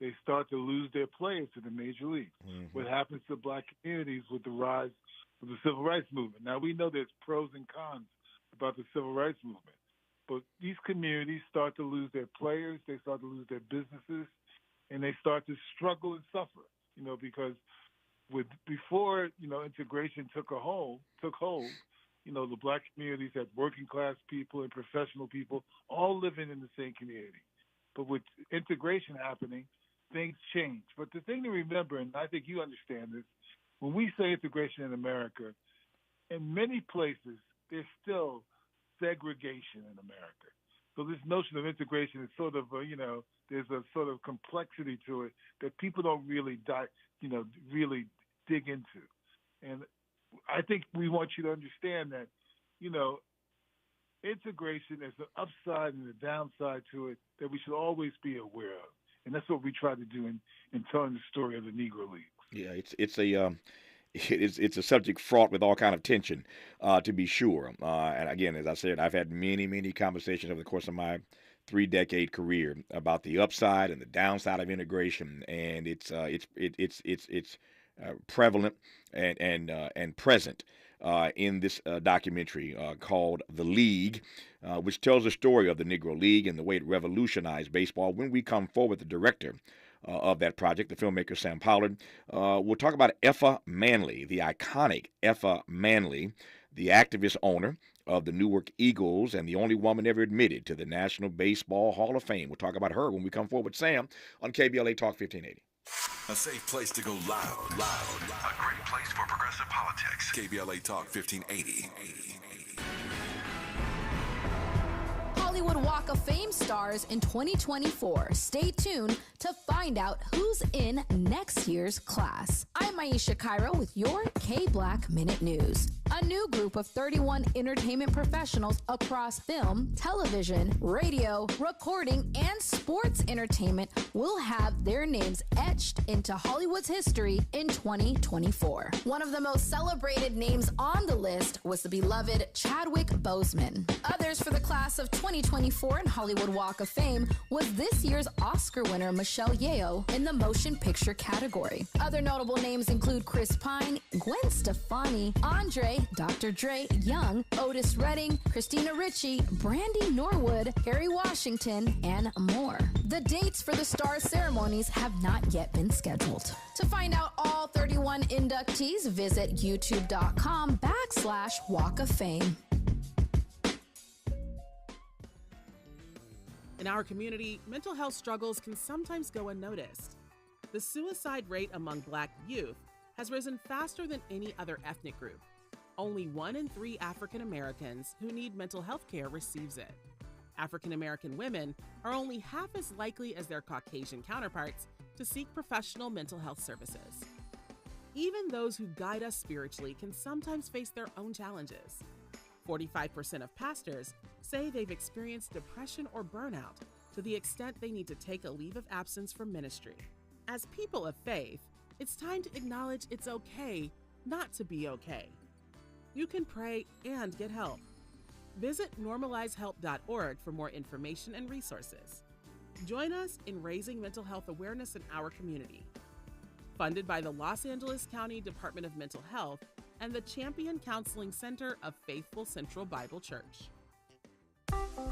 They start to lose their players to the Major League. Mm-hmm. What happens to black communities with the rise of the Civil Rights Movement? Now, we know there's pros and cons about the Civil Rights Movement, but these communities start to lose their players, they start to lose their businesses, and they start to struggle and suffer, you know, because before integration took hold, you know, the black communities had working class people and professional people all living in the same community. But with integration happening, things change. But the thing to remember, and I think you understand this, when we say integration in America, in many places there's still segregation in America. So this notion of integration is sort of, there's a sort of complexity to it that people don't really really dig into. And I think we want you to understand that, integration is an upside and a downside to it that we should always be aware of. And that's what we try to do in telling the story of the Negro League. Yeah, it's a subject fraught with all kind of tension, to be sure. And again, as I said, I've had many conversations over the course of my 3-decade career about the upside and the downside of integration, and it's prevalent and present in this documentary called The League, which tells the story of the Negro League and the way it revolutionized baseball. When we come forward, the director of that project, the filmmaker Sam Pollard, we'll talk about Effa Manley, the iconic Effa Manley, the activist owner of the Newark Eagles and the only woman ever admitted to the National Baseball Hall of Fame. We'll talk about her when we come forward with Sam on KBLA Talk 1580. A safe place to go loud. A great place for progressive politics. KBLA Talk 1580. Hollywood Walk of Fame stars in 2024. Stay tuned to find out who's in next year's class. I'm Aisha Cairo with your K-Black Minute News. A new group of 31 entertainment professionals across film, television, radio, recording, and sports entertainment will have their names etched into Hollywood's history in 2024. One of the most celebrated names on the list was the beloved Chadwick Boseman. Others for the class of 2024 in Hollywood Walk of Fame was this year's Oscar winner Michelle Yeoh in the motion picture category. Other notable names include Chris Pine, Gwen Stefani, Andre, Dr. Dre, Young, Otis Redding, Christina Ricci, Brandy Norwood, Harry Washington, and more. The dates for the star ceremonies have not yet been scheduled. To find out all 31 inductees, visit youtube.com/Walk of Fame. In our community, mental health struggles can sometimes go unnoticed. The suicide rate among Black youth has risen faster than any other ethnic group. Only 1 in 3 African Americans who need mental health care receives it. African American women are only half as likely as their Caucasian counterparts to seek professional mental health services. Even those who guide us spiritually can sometimes face their own challenges. 45% of pastors say they've experienced depression or burnout to the extent they need to take a leave of absence from ministry. As people of faith, it's time to acknowledge it's okay not to be okay. You can pray and get help. Visit normalizehelp.org for more information and resources. Join us in raising mental health awareness in our community. Funded by the Los Angeles County Department of Mental Health and the Champion Counseling Center of Faithful Central Bible Church.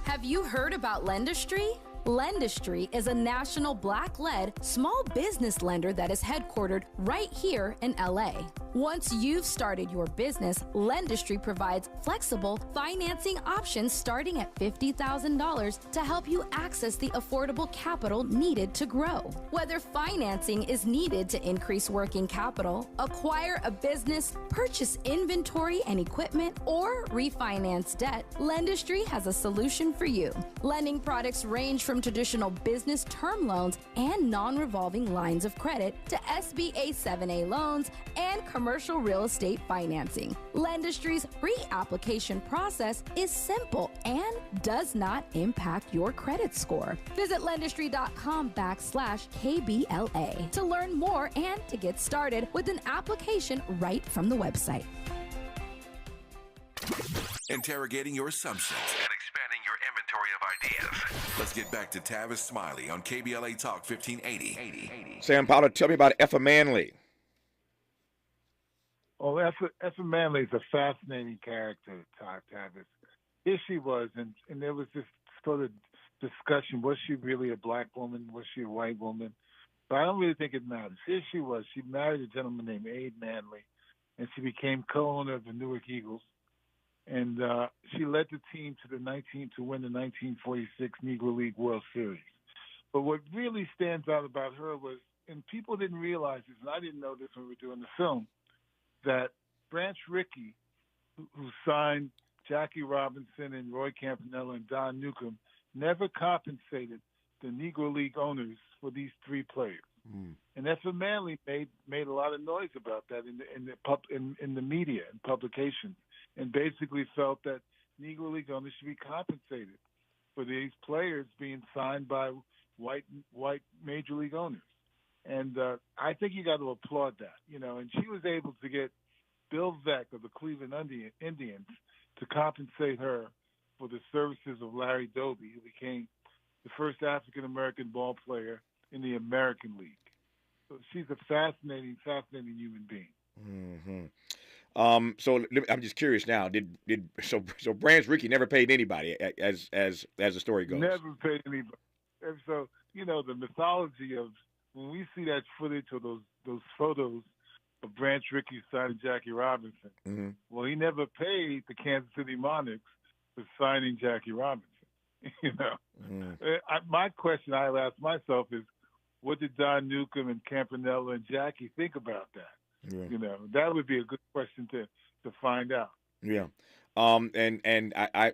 Have you heard about Lendistry? Lendistry is a national Black-led small business lender that is headquartered right here in LA. Once you've started your business, Lendistry provides flexible financing options starting at $50,000 to help you access the affordable capital needed to grow. Whether financing is needed to increase working capital, acquire a business, purchase inventory and equipment, or refinance debt, Lendistry has a solution for you. Lending products range from traditional business term loans and non-revolving lines of credit to SBA 7A loans and commercial real estate financing. Lendistry's pre-application process is simple and does not impact your credit score. Visit lendistry.com/KBLA to learn more and to get started with an application right from the website. Interrogating your assumptions and expanding your inventory of ideas. Let's get back to Tavis Smiley on KBLA Talk 1580. Sam Pollard, tell me about Effa Manley. Oh, Effa Manley is a fascinating character, Tavis. Here she was, and there was this sort of discussion, was she really a black woman? Was she a white woman? But I don't really think it matters. Here she was. She married a gentleman named Abe Manley, and she became co-owner of the Newark Eagles. And she led the team to win the 1946 Negro League World Series. But what really stands out about her was, and people didn't realize this, and I didn't know this when we were doing the film, that Branch Rickey, who signed Jackie Robinson and Roy Campanella and Don Newcomb, never compensated the Negro League owners for these 3 players. And Effa Manley made a lot of noise about that in the media and publications, and basically felt that Negro League owners should be compensated for these players being signed by white major league owners. And I think you got to applaud that, and she was able to get Bill Veeck of the Cleveland Indians to compensate her for the services of Larry Doby, who became the first African-American ball player in the American League. So she's a fascinating human being. Mm-hmm. So I'm just curious now. So Branch Rickey never paid anybody, as the story goes. Never paid anybody. And so the mythology of when we see that footage or those photos of Branch Rickey signing Jackie Robinson. Mm-hmm. Well, he never paid the Kansas City Monarchs for signing Jackie Robinson. My question I asked myself is, what did Don Newcomb and Campanella and Jackie think about that? Yeah. That would be a good question to find out. Yeah. And I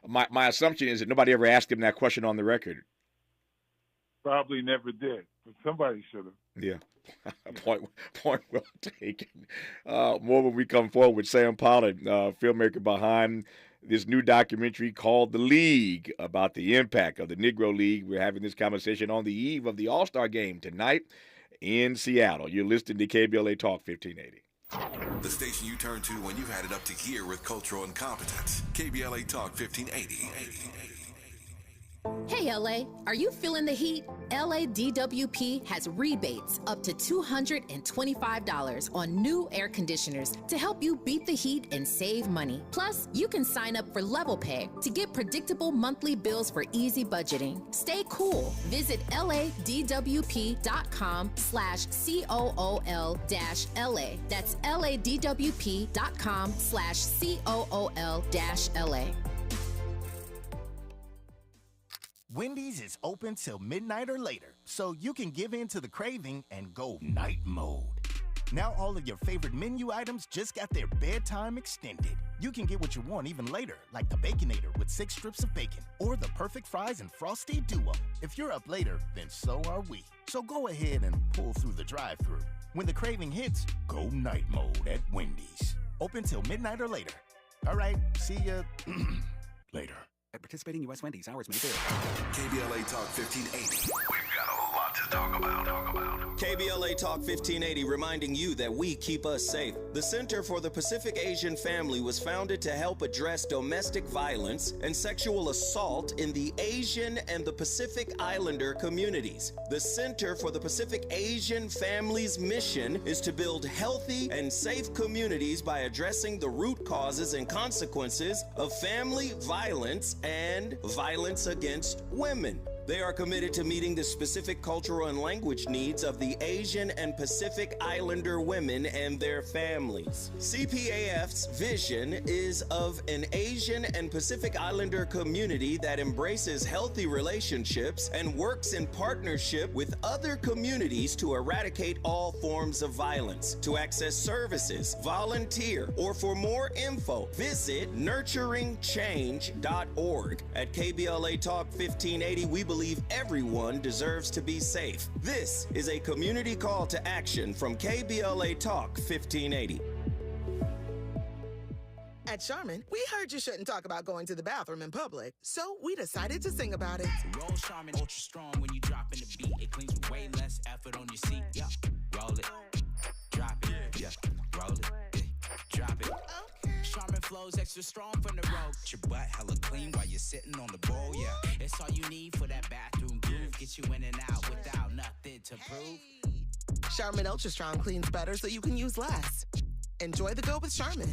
my assumption is that nobody ever asked him that question on the record. Probably never did, but somebody should have. Yeah. Point well taken. More when we come forward with Sam Pollard, filmmaker behind this new documentary called The League, about the impact of the Negro League. We're having this conversation on the eve of the All-Star game tonight in Seattle. You're listening to KBLA Talk 1580. The station you turn to when you've had it up to gear with cultural incompetence. KBLA Talk 1580. Hey LA, are you feeling the heat? LADWP has rebates up to $225 on new air conditioners to help you beat the heat and save money. Plus, you can sign up for Level Pay to get predictable monthly bills for easy budgeting. Stay cool. Visit LADWP.com/COOL-LA. That's LADWP.com/COOL-LA. Wendy's is open till midnight or later, so you can give in to the craving and go night mode. Now all of your favorite menu items just got their bedtime extended. You can get what you want even later, like the Baconator with 6 strips of bacon, or the perfect fries and frosty duo. If you're up later, then so are we. So go ahead and pull through the drive-thru. When the craving hits, go night mode at Wendy's. Open till midnight or later. All right, see ya later. At participating U.S. Wendy's, hours may vary. KBLA Talk 1580. We've got a lot to talk about. KBLA Talk 1580 reminding you that we keep us safe. The Center for the Pacific Asian Family was founded to help address domestic violence and sexual assault in the Asian and the Pacific Islander communities. The Center for the Pacific Asian Family's mission is to build healthy and safe communities by addressing the root causes and consequences of family violence and violence against women. They are committed to meeting the specific cultural and language needs of the Asian and Pacific Islander women and their families. CPAF's vision is of an Asian and Pacific Islander community that embraces healthy relationships and works in partnership with other communities to eradicate all forms of violence. To access services, volunteer, or for more info, visit nurturingchange.org. At KBLA Talk 1580, we believe everyone deserves to be safe. This is a community call to action from KBLA Talk 1580. At Charmin, we heard you shouldn't talk about going to the bathroom in public, so we decided to sing about it. Roll Charmin ultra strong when you drop in the beat. It cleans with way less effort on your seat. Yeah, roll it, drop it. Yeah, roll it, drop it. Charmin flows extra strong from the road. Your butt hella clean while you're sitting on the bowl. Yeah, it's all you need for that bathroom groove. Get you in and out without nothing to prove. Charmin Ultra Strong cleans better so you can use less. Enjoy the go with Charmin.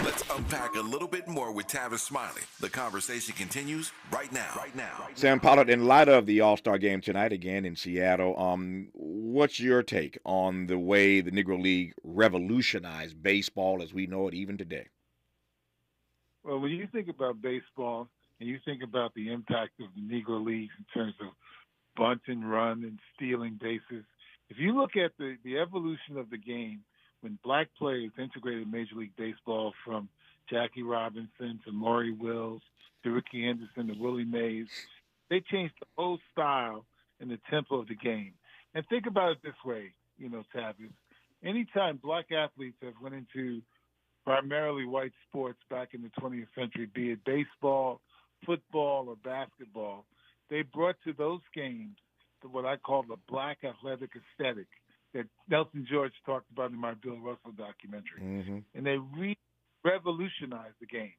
Let's unpack a little bit more with Tavis Smiley. The conversation continues right now. Sam Pollard, in light of the All-Star game tonight again in Seattle, what's your take on the way the Negro League revolutionized baseball as we know it even today? Well, when you think about baseball and you think about the impact of the Negro League in terms of bunt and run and stealing bases, if you look at the evolution of the game, when black players integrated Major League Baseball, from Jackie Robinson to Maury Wills to Ricky Henderson to Willie Mays, they changed the whole style and the tempo of the game. And think about it this way, Tavis. Anytime black athletes have went into primarily white sports back in the 20th century, be it baseball, football, or basketball, they brought to those games what I call the black athletic aesthetic that Nelson George talked about in my Bill Russell documentary. Mm-hmm. And they revolutionized the game.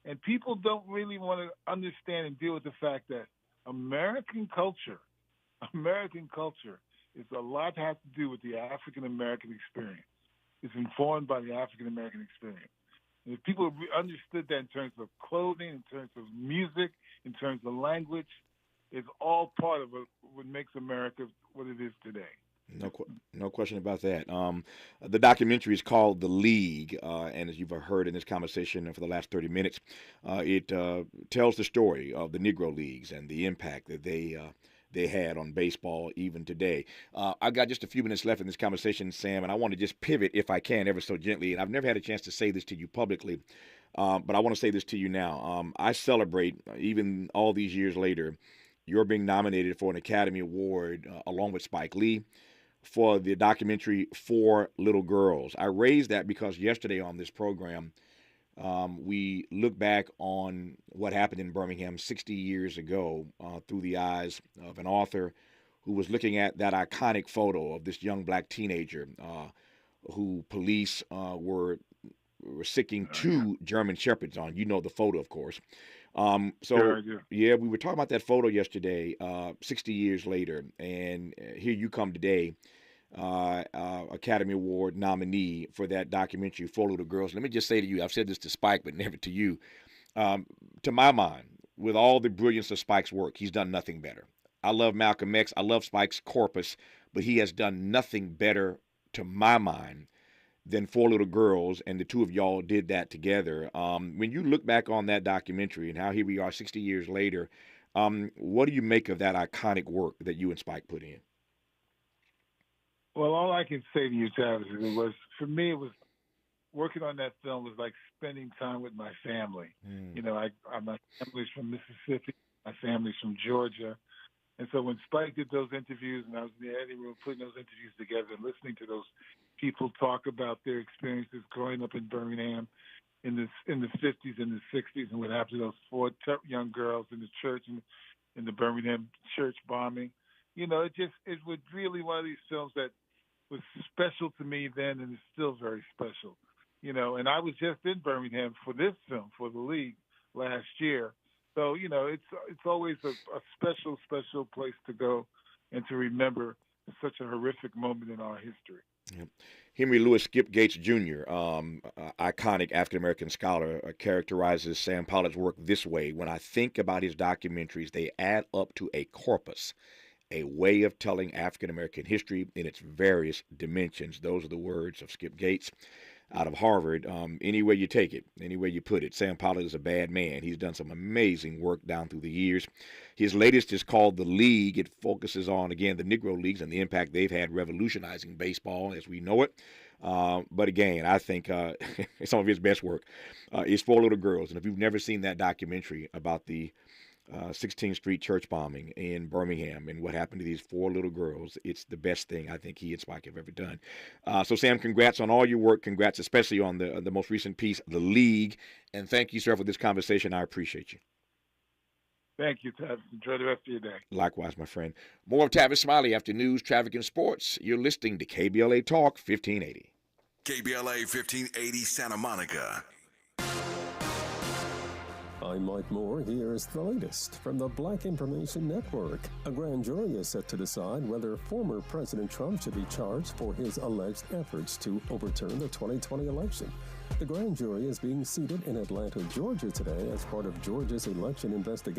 And people don't really want to understand and deal with the fact that American culture is a lot has to do with the African-American experience. It's informed by the African-American experience. And if people understood that in terms of clothing, in terms of music, in terms of language, it's all part of what makes America what it is today. No question about that. The documentary is called The League, and as you've heard in this conversation for the last 30 minutes, it tells the story of the Negro Leagues and the impact that they had on baseball even today. I've got just a few minutes left in this conversation, Sam, and I want to just pivot, if I can, ever so gently. And I've never had a chance to say this to you publicly, but I want to say this to you now. I celebrate, even all these years later, you're being nominated for an Academy Award along with Spike Lee for the documentary Four Little Girls. I raised that because yesterday on this program, we look back on what happened in Birmingham 60 years ago through the eyes of an author who was looking at that iconic photo of this young black teenager who police were sicking two German Shepherds on. You know the photo, of course. Sure, I do. Yeah, we were talking about that photo yesterday, 60 years later, and here you come today, Academy Award nominee for that documentary, Four Little Girls. Let me just say to you, I've said this to Spike, but never to you. To my mind, with all the brilliance of Spike's work, he's done nothing better. I love Malcolm X. I love Spike's corpus, but he has done nothing better, to my mind, than Four Little Girls, and the two of y'all did that together. When you look back on that documentary and how here we are 60 years later, what do you make of that iconic work that you and Spike put in? Well, all I can say to you, Tavis, is for me, it was working on that film was like spending time with my family. You know, my family's from Mississippi, my family's from Georgia. And so when Spike did those interviews and I was in the editing room putting those interviews together and listening to those people talk about their experiences growing up in Birmingham in the 50s and the 60s and what happened to those four young girls in the church and in the Birmingham church bombing, you know, it was really one of these films that was special to me then and is still very special, you know. And I was just in Birmingham for this film, for the League, last year. So, you know, it's always a special, special place to go and to remember such a horrific moment in our history. Yeah. Henry Louis Skip Gates Jr., iconic African-American scholar, characterizes Sam Pollard's work this way. When I think about his documentaries, they add up to a corpus, a way of telling African-American history in its various dimensions. Those are the words of Skip Gates out of Harvard. Any way you take it, any way you put it, Sam Pollard is a bad man. He's done some amazing work down through the years. His latest is called The League. It focuses on, again, the Negro Leagues and the impact they've had revolutionizing baseball as we know it. But again, I think some of his best work is Four Little Girls. And if you've never seen that documentary about the 16th Street church bombing in Birmingham and what happened to these four little girls, it's the best thing I think he and Spike have ever done. So, Sam, congrats on all your work. Congrats especially on the most recent piece, The League. And thank you, sir, for this conversation. I appreciate you. Thank you, Tavis. Enjoy the rest of your day. Likewise, my friend. More of Tavis Smiley after news, traffic, and sports. You're listening to KBLA Talk 1580. KBLA 1580 Santa Monica. I'm Mike Moore. Here's the latest from the Black Information Network. A grand jury is set to decide whether former President Trump should be charged for his alleged efforts to overturn the 2020 election. The grand jury is being seated in Atlanta, Georgia today as part of Georgia's election investigation.